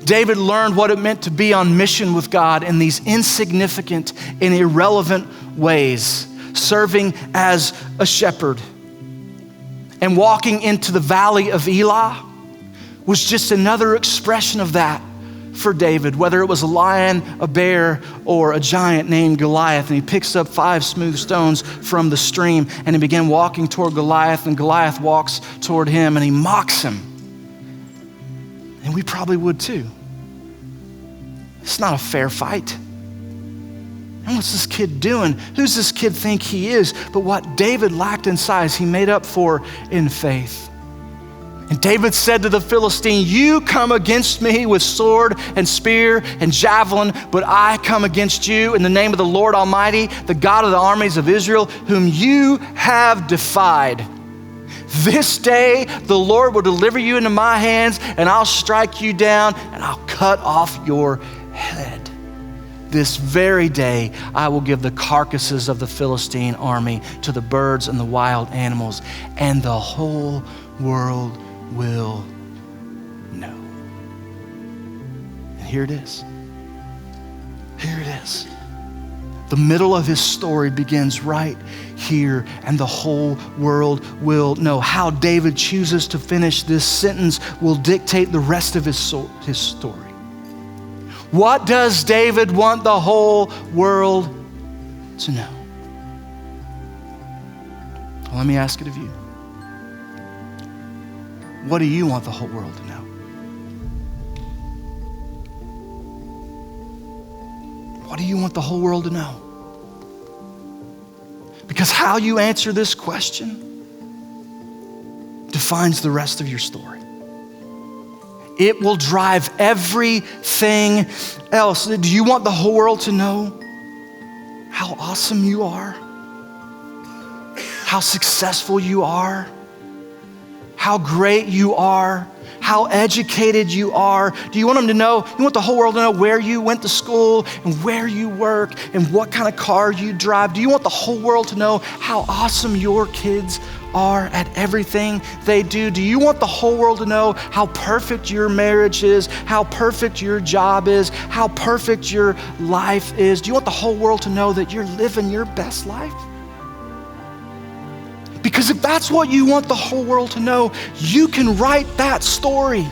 David learned what it meant to be on mission with God in these insignificant and irrelevant ways, serving as a shepherd. And walking into the valley of Elah was just another expression of that for David, whether it was a lion, a bear, or a giant named Goliath. And he picks up 5 smooth stones from the stream, and he began walking toward Goliath, and Goliath walks toward him, and he mocks him. And we probably would too. It's not a fair fight. And what's this kid doing? Who's this kid think he is? But what David lacked in size, he made up for in faith. And David said to the Philistine, you come against me with sword and spear and javelin, but I come against you in the name of the Lord Almighty, the God of the armies of Israel, whom you have defied. This day the Lord will deliver you into my hands, and I'll strike you down, and I'll cut off your head. This very day I will give the carcasses of the Philistine army to the birds and the wild animals, and the whole world will know. And here it is. Here it is. The middle of his story begins right here, and the whole world will know. How David chooses to finish this sentence will dictate the rest of his story. What does David want the whole world to know? Well, let me ask it of you. What do you want the whole world to know? What do you want the whole world to know? Because how you answer this question defines the rest of your story. It will drive everything else. Do you want the whole world to know how awesome you are? How successful you are? How great you are? How educated you are? Do you want them to know, you want the whole world to know where you went to school and where you work and what kind of car you drive? Do you want the whole world to know how awesome your kids are at everything they do? Do you want the whole world to know how perfect your marriage is, how perfect your job is, how perfect your life is? Do you want the whole world to know that you're living your best life? Because if that's what you want the whole world to know, you can write that story.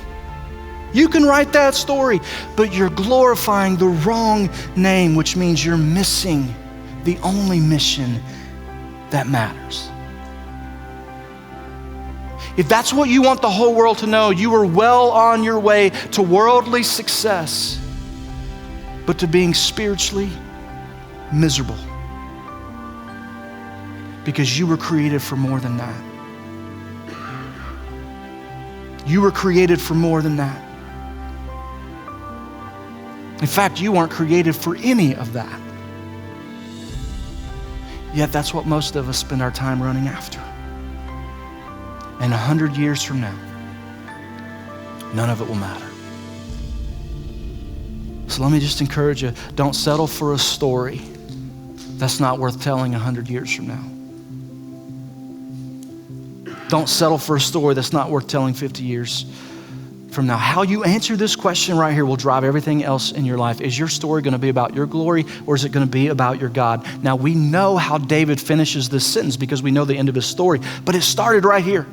You can write that story, but you're glorifying the wrong name, which means you're missing the only mission that matters. If that's what you want the whole world to know, you are well on your way to worldly success, but to being spiritually miserable. Because you were created for more than that. You were created for more than that. In fact, you weren't created for any of that. Yet that's what most of us spend our time running after. And 100 years from now, none of it will matter. So let me just encourage you, don't settle for a story that's not worth telling 100 years from now. Don't settle for a story that's not worth telling 50 years from now. How you answer this question right here will drive everything else in your life. Is your story going to be about your glory, or is it going to be about your God? Now, we know how David finishes this sentence because we know the end of his story, but it started right here.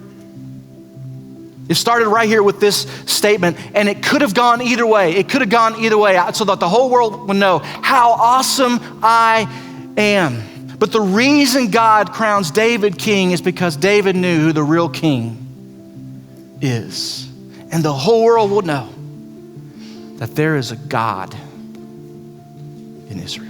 It started right here with this statement, and it could have gone either way. It could have gone either way so that the whole world would know how awesome I am. But the reason God crowns David king is because David knew who the real king is. And the whole world will know that there is a God in Israel.